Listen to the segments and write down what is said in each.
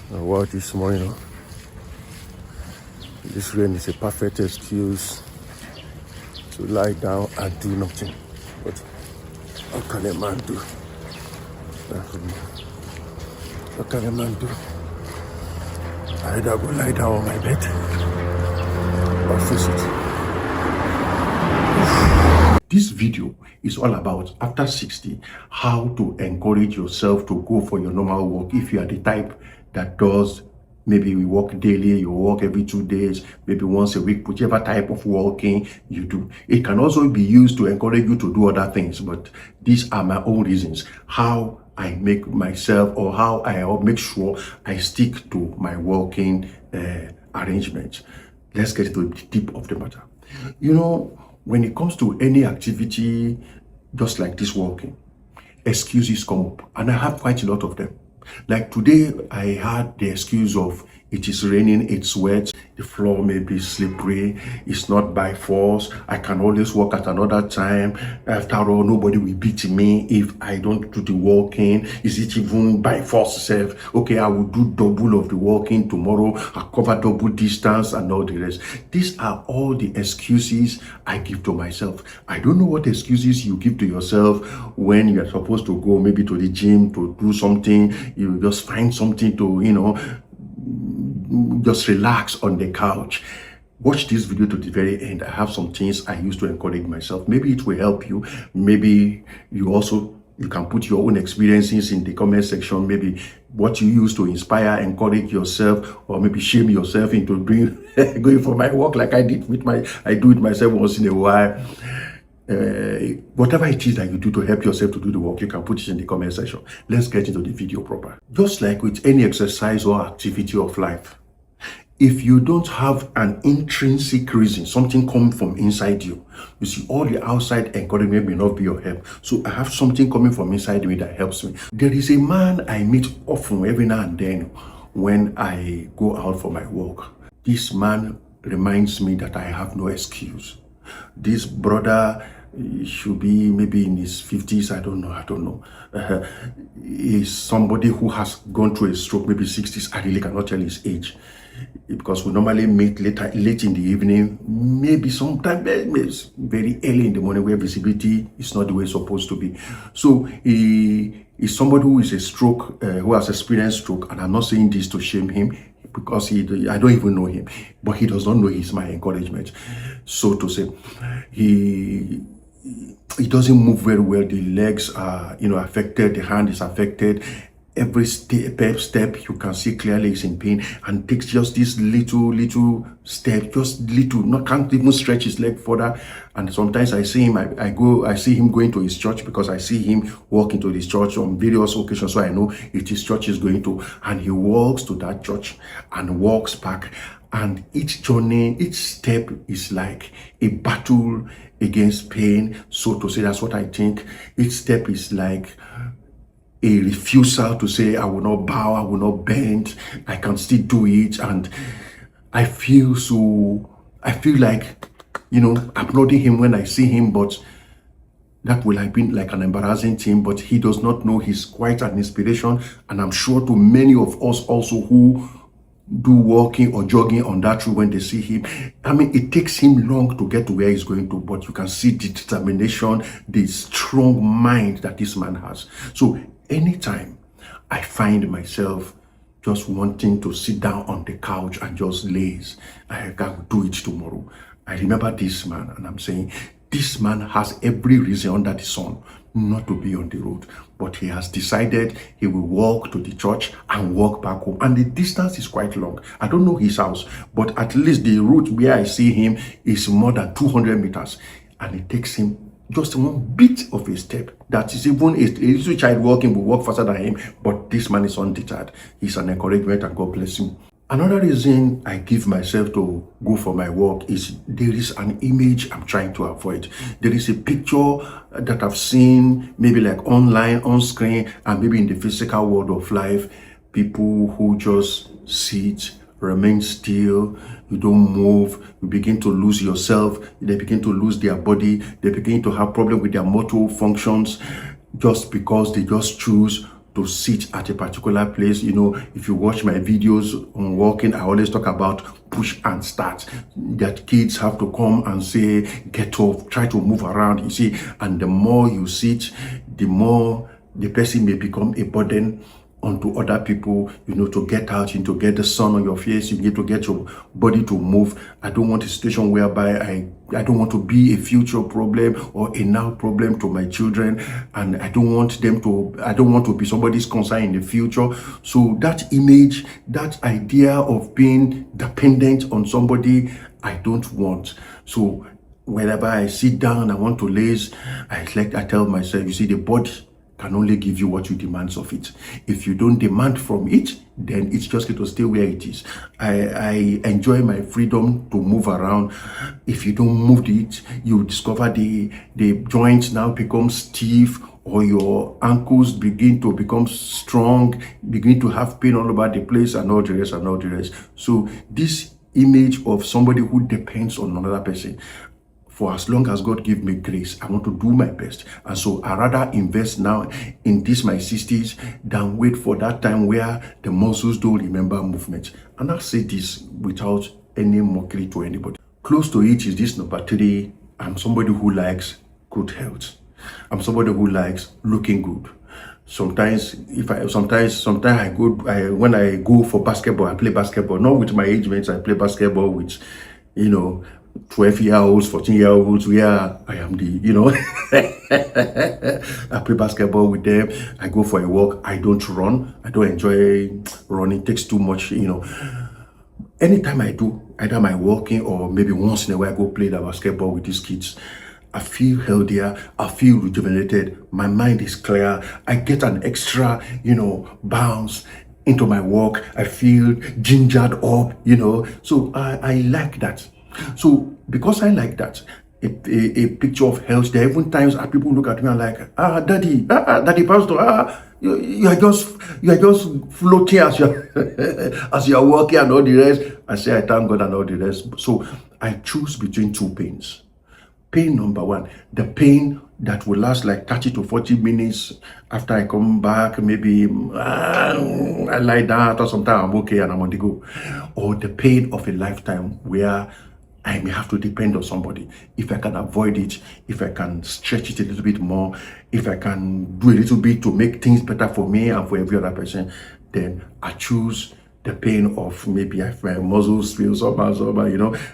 Well, this morning, this rain is a perfect excuse to lie down and do nothing. But what can a man do? What can a man do? I either go lie down on my bed or face it. This video is all about after 60, how to encourage yourself to go for your normal walk. If you are the type that does, maybe you walk daily, you walk every 2 days, maybe once a week, whichever type of walking you do. It can also be used to encourage you to do other things, but these are my own reasons, how I make myself or how I make sure I stick to my walking arrangements. Let's get to the deep of the matter. You know, when it comes to any activity, just like this walking, excuses come up, and I have quite a lot of them. Like today, I had the excuse of it is raining, it's wet, the floor may be slippery, it's not by force, I can always walk at another time. After all, nobody will beat me if I don't do the walking. Is it even by force self? Okay, I will do double of the walking tomorrow, I'll cover double distance and all the rest. These are all the excuses I give to myself. I don't know what excuses you give to yourself when you're supposed to go maybe to the gym to do something. You just find something to, just relax on the couch. Watch this video to the very end. I have some things I use to encourage myself. Maybe it will help you. Maybe you can put your own experiences in the comment section. Maybe what you use to inspire, encourage yourself, or maybe shame yourself into going for my walk like I do it myself once in a while. Whatever it is that you do to help yourself to do the work, you can put it in the comment section. Let's get into the video proper. Just like with any exercise or activity of life, if you don't have an intrinsic reason, something coming from inside you, you see, all the outside encouragement may not be your help. So I have something coming from inside me that helps me. There is a man I meet often every now and then when I go out for my walk. This man reminds me that I have no excuse. This brother should be maybe in his 50s, I don't know. Is somebody who has gone through a stroke, maybe 60s. I really cannot tell his age, because we normally meet late in the evening, maybe sometime very early in the morning where visibility is not the way it's supposed to be. So he is somebody who is who has experienced stroke, and I'm not saying this to shame him, because I don't even know him, but he does not know he's my encouragement, so to say. He doesn't move very well. The legs are, affected. The hand is affected. Every step you can see clearly is in pain, and takes just this little step, can't even stretch his leg further. And sometimes I see him, I see him going to his church, because I see him walking to this church on various occasions, so I know it is church he's going to, and he walks to that church and walks back. And each journey, each step is like a battle against pain, so to say. That's what I think. Each step is like a refusal to say, I will not bow, I will not bend, I can still do it. And I feel like, applauding him when I see him, but that will have been like an embarrassing thing. But he does not know he's quite an inspiration. And I'm sure to many of us also who do walking or jogging on that route, when they see him, it takes him long to get to where he's going to, but you can see the determination, the strong mind that this man has. So anytime I find myself just wanting to sit down on the couch and just laze, I can do it tomorrow. I remember this man, and I'm saying, this man has every reason under the sun not to be on the road, but he has decided he will walk to the church and walk back home. And the distance is quite long. I don't know his house, but at least the route where I see him is more than 200 meters. And it takes him just one bit of a step. That is, even a little child walking will walk faster than him, but this man is undeterred. He's an encouragement, and God bless him. Another reason I give myself to go for my walk is there is an image I'm trying to avoid. There is a picture that I've seen, maybe like online, on screen, and maybe in the physical world of life. People who just sit, remain still, you don't move, you begin to lose yourself, they begin to lose their body, they begin to have problems with their motor functions, just because they just choose to sit at a particular place. If you watch my videos on walking, I always talk about push and start. That kids have to come and say, get up, try to move around, you see. And the more you sit, the more the person may become a burden onto other people. To get out, to get the sun on your face, you need to get your body to move. I don't want a situation whereby I don't want to be a future problem or a now problem to my children, and I don't want to be somebody's concern in the future. So that image, that idea of being dependent on somebody, I don't want. So whenever I sit down, I want to laze, I tell myself, you see, the body can only give you what you demand of it. If you don't demand from it, then it's just going to stay where it is. I enjoy my freedom to move around. If you don't move it, you discover the joints now become stiff, or your ankles begin to become strong, begin to have pain all over the place, and all the rest. So this image of somebody who depends on another person, for as long as God give me grace, I want to do my best. And so I rather invest now in this my 60s than wait for that time where the muscles don't remember movement. And I say this without any mockery to anybody. Close to it is this number 3. I'm somebody who likes good health. I'm somebody who likes looking good. Sometimes when I go for basketball, I play basketball, not with my age mates. I play basketball with 12-year-olds, 14-year-olds, where I am I play basketball with them. I go for a walk. I don't run. I don't enjoy running. It takes too much, Anytime I do, either my walking or maybe once in a while I go play the basketball with these kids, I feel healthier, I feel rejuvenated, my mind is clear, I get an extra, bounce into my walk, I feel gingered up, so I like that. So because I like that, a picture of health, there are even times people look at me and like, daddy pastor, you are just floating as you are walking and all the rest. I say I thank God and all the rest. So I choose between two pains. Pain number 1, the pain that will last like 30 to 40 minutes after I come back, maybe I lie down or sometimes I'm okay and I'm on the go. Or the pain of a lifetime where I may have to depend on somebody. If I can avoid it, if I can stretch it a little bit more, if I can do a little bit to make things better for me and for every other person, then I choose the pain of maybe if my muscles feel somehow,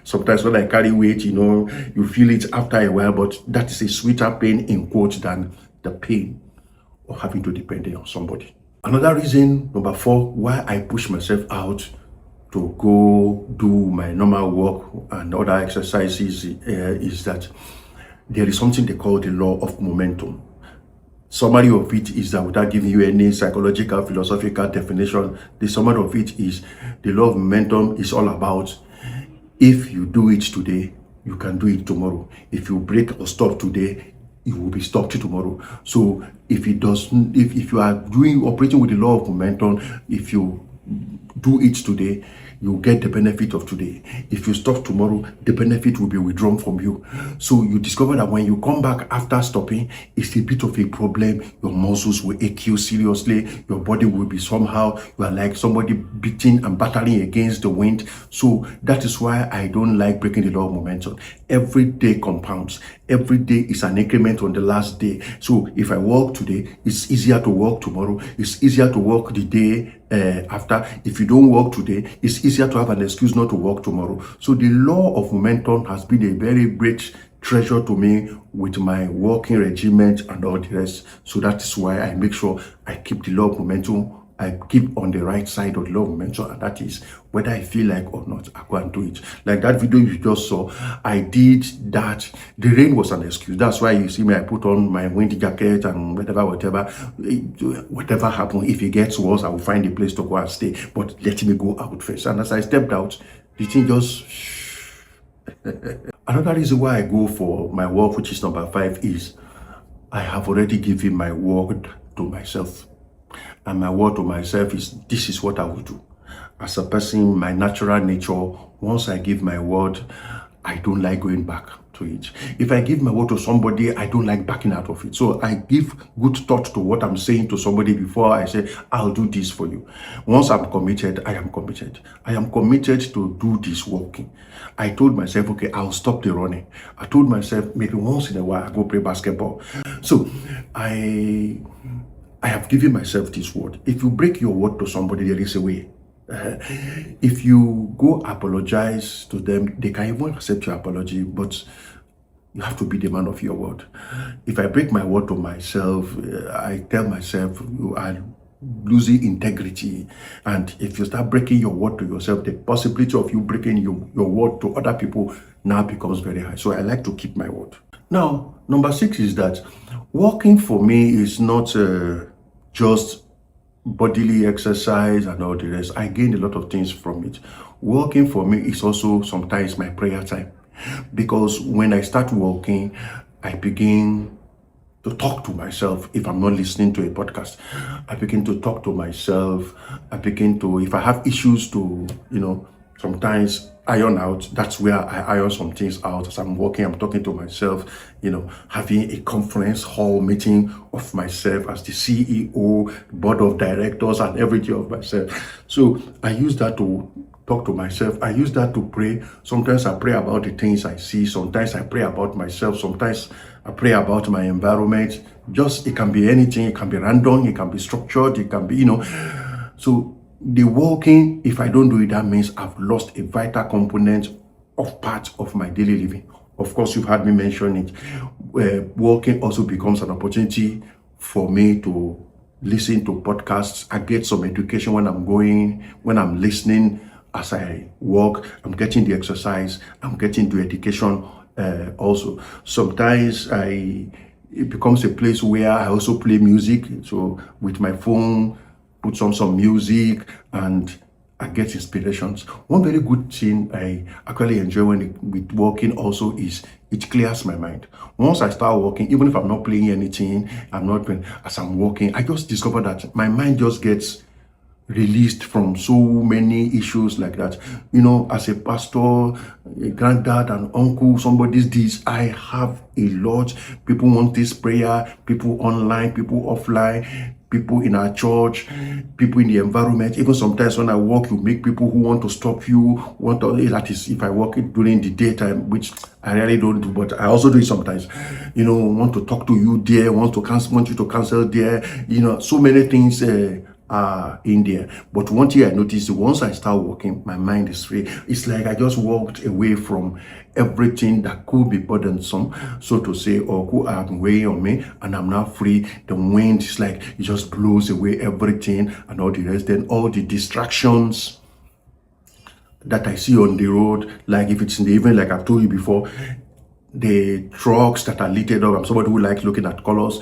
Sometimes when I carry weight, you feel it after a while, but that is a sweeter pain in quotes than the pain of having to depend on somebody. Another reason, number 4, why I push myself out to go do my normal work and other exercises is that there is something they call the law of momentum. Summary of it is that, without giving you any psychological, philosophical definition, the summary of it is the law of momentum is all about, if you do it today, you can do it tomorrow. If you break or stop today, you will be stopped tomorrow. So if you are operating with the law of momentum, if you do it today, you get the benefit of today. If you stop tomorrow, the benefit will be withdrawn from you. So you discover that when you come back after stopping, it's a bit of a problem. Your muscles will ache you seriously. Your body will be somehow, you are like somebody beating and battling against the wind. So that is why I don't like breaking the law of momentum. Every day compounds. Every day is an increment on the last day. So if I walk today, it's easier to walk tomorrow. It's easier to walk the day after. If you don't work today, it's easier to have an excuse not to work tomorrow. So the law of momentum has been a very great treasure to me with my walking regiment and all the rest. So that is why I make sure I keep the law of momentum. I keep on the right side of the law of momentum, and that is whether I feel like or not, I go and do it. Like that video you just saw, I did that. The rain was an excuse. That's why you see me, I put on my wind jacket and whatever happens. If it gets worse, I will find a place to go and stay. But let me go out first. And as I stepped out, the thing just... Another reason why I go for my walk, which is number 5, is I have already given my word to myself. And my word to myself is, this is what I will do. As a person, my natural nature, once I give my word, I don't like going back to it. If I give my word to somebody, I don't like backing out of it. So I give good thought to what I'm saying to somebody before I say, I'll do this for you. Once I'm committed, I am committed. I am committed to do this walking. I told myself, okay, I'll stop the running. I told myself, maybe once in a while, I go play basketball. So I have given myself this word. If you break your word to somebody, there is a way. If you go apologize to them, they can even accept your apology, but you have to be the man of your word. If I break my word to myself, I tell myself you are losing integrity. And if you start breaking your word to yourself, the possibility of you breaking your word to other people now becomes very high. So I like to keep my word. Now, number 6 is that walking for me is not just bodily exercise and all the rest. I gained a lot of things from it. Walking for me is also sometimes my prayer time, because when I start walking, I begin to talk to myself. If I'm not listening to a podcast, I begin to talk to myself. I begin to, if I have issues to, sometimes iron out, that's where I iron some things out. As I'm walking, I'm talking to myself, having a conference hall meeting of myself as the CEO, board of directors, and everything of myself. So I use that to talk to myself. I use that to pray. Sometimes I pray about the things I see. Sometimes I pray about myself. Sometimes I pray about my environment. Just, it can be anything. It can be random. It can be structured. It can be, So the walking, if I don't do it, that means I've lost a vital component of part of my daily living. Of course, you've heard me mention it. Walking also becomes an opportunity for me to listen to podcasts. I get some education when I'm listening. As I walk, I'm getting the exercise, I'm getting the education also. Sometimes it becomes a place where I also play music. So with my phone, put on some music and I get inspirations. One very good thing I actually enjoy with walking also is it clears my mind. Once I start walking, even if I'm not playing anything, as I'm walking, I just discover that my mind just gets released from so many issues like that. As a pastor, a granddad, and uncle, somebody's this, I have a lot. People want this prayer, people online, people offline, people in our church, people in the environment. Even sometimes when I walk, you make people who want to stop you, that is if I walk it during the daytime, which I really don't do, but I also do it sometimes. Want to talk to you there, want you to cancel there, so many things are in there. But one thing I noticed, once I start walking, my mind is free. It's like I just walked away from everything that could be burdensome, so to say, or could have been weighing on me, and I'm now free. The wind is like, it just blows away everything and all the rest. Then all the distractions that I see on the road, like if it's in the evening, like I've told you before, the trucks that are littered up. I'm somebody who likes looking at colors.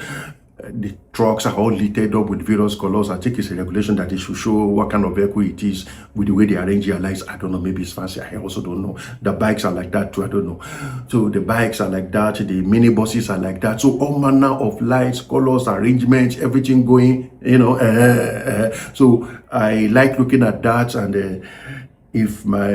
The trucks are all littered up with various colors. I think it's a regulation that they should show what kind of vehicle it is with the way they arrange their lights. I don't know, maybe it's fancy. I also don't know. The bikes are like that too. I don't know. So the bikes are like that. The minibuses are like that. So all manner of lights, colors, arrangements, everything going, So I like looking at that. And if my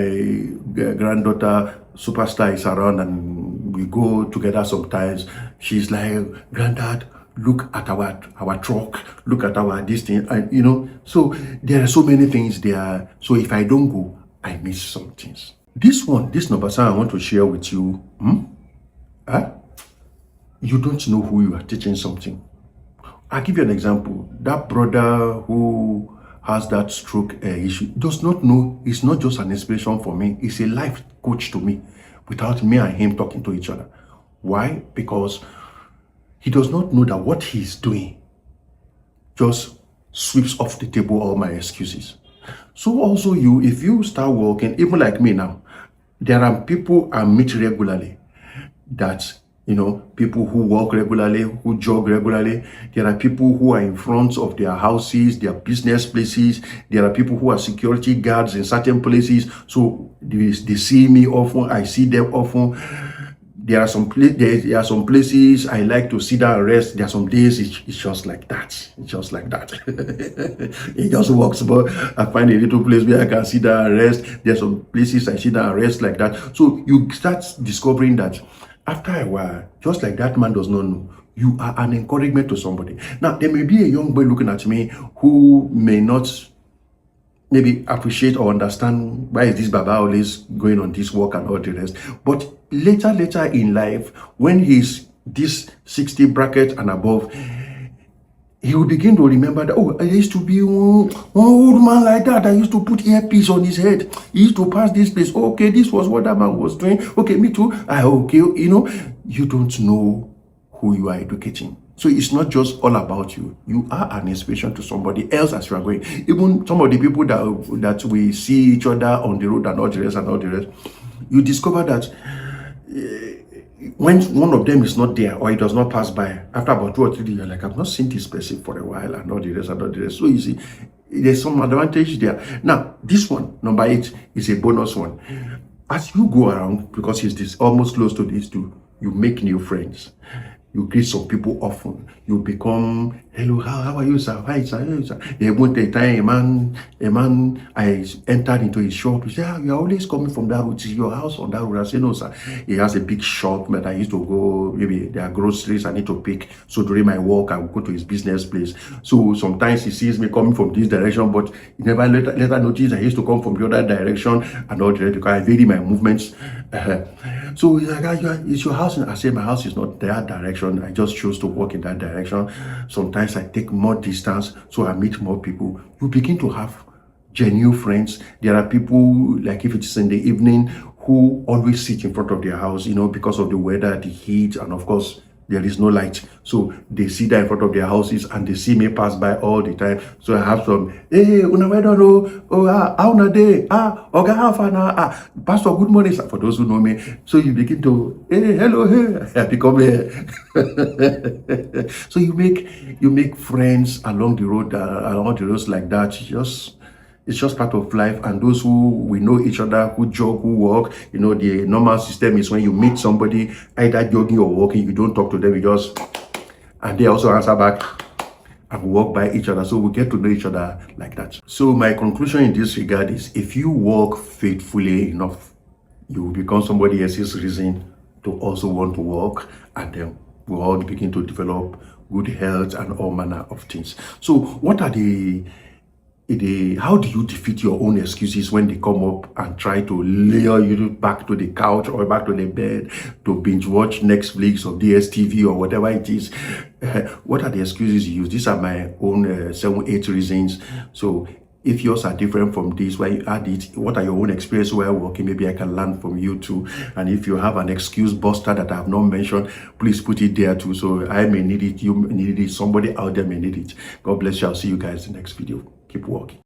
granddaughter Superstar is around and we go together sometimes, she's like, Granddad, look at our truck, look at our this thing, and so there are so many things there. So if I don't go, I miss some things. This number 7 I want to share with you. You don't know who you are teaching something. I'll give you an example. That brother who has that stroke issue does not know. It's not just an inspiration for me, it's a life coach to me, without me and him talking to each other. Why? Because he does not know that what he's doing just sweeps off the table all my excuses. So also if you start walking, even like me now, there are people I meet regularly that, people who walk regularly, who jog regularly. There are people who are in front of their houses, their business places. There are people who are security guards in certain places. So they see me often, I see them often. There are some places I like to sit down and rest. There are some days it's just like that. It's just like that. It just works. But I find a little place where I can sit down and rest. There are some places I sit down and rest like that. So you start discovering that After a while, just like that man does not know, you are an encouragement to somebody. Now, there may be a young boy looking at me who may not maybe appreciate or understand why is this Baba always going on this work and all the rest. But later in life, when he's this 60 bracket and above, he will begin to remember that, oh, I used to be one old man like that. I used to put earpiece on his head. He used to pass this place. Okay, this was what that man was doing. Okay, me too. Okay, you don't know who you are educating. So it's not just all about you. You are an inspiration to somebody else as you are going. Even some of the people that we see each other on the road and all the rest, you discover that when one of them is not there or it does not pass by, after about 2 or 3 days, you're like, I've not seen this person for a while and all the rest. So you see, there's some advantage there. Now, this one, number 8, is a bonus one. As you go around, because it's this almost close to these two, you make new friends. You greet some people often. You become, hello, how are you, sir? Hi, sir. Hello, sir. There went a time, a man, I entered into his shop. He said, you're always coming from that road. Is your house on that road? I said, no, sir. He has a big shop that I used to go, maybe there are groceries I need to pick. So during my walk, I will go to his business place. So sometimes he sees me coming from this direction, but he never later noticed I used to come from the other direction and all that because I vary my movements. So he's like, is your house? I said, my house is not that direction. I just choose to walk in that direction. Sometimes I take more distance, so I meet more people. You begin to have genuine friends. There are people, like if it's in the evening, who always sit in front of their house, because of the weather, the heat, and of course, there is no light. So they sit there in front of their houses and they see me pass by all the time. So I have some, hey, una wedo, how na day? Oga how Pastor, good morning, sir, for those who know me. So you begin to, hey, hello, hey, I become here. So you make friends along the roads like that. It's just part of life. And those who we know each other, who jog, who walk, the normal system is when you meet somebody, either jogging or walking, you don't talk to them, and they also answer back and walk by each other. So we get to know each other like that. So my conclusion in this regard is, if you walk faithfully enough, you will become somebody else's reason to also want to walk, and then we all begin to develop good health and all manner of things. So what are how do you defeat your own excuses when they come up and try to lure you back to the couch or back to the bed to binge watch Netflix or DSTV or whatever it is? What are the excuses you use? These are my own 7, 8 reasons. So if yours are different from this, why you add it, what are your own experiences while working? Maybe I can learn from you too. And if you have an excuse buster that I have not mentioned, please put it there too. So I may need it, you may need it, somebody out there may need it. God bless you. I'll see you guys in the next video. Keep walking.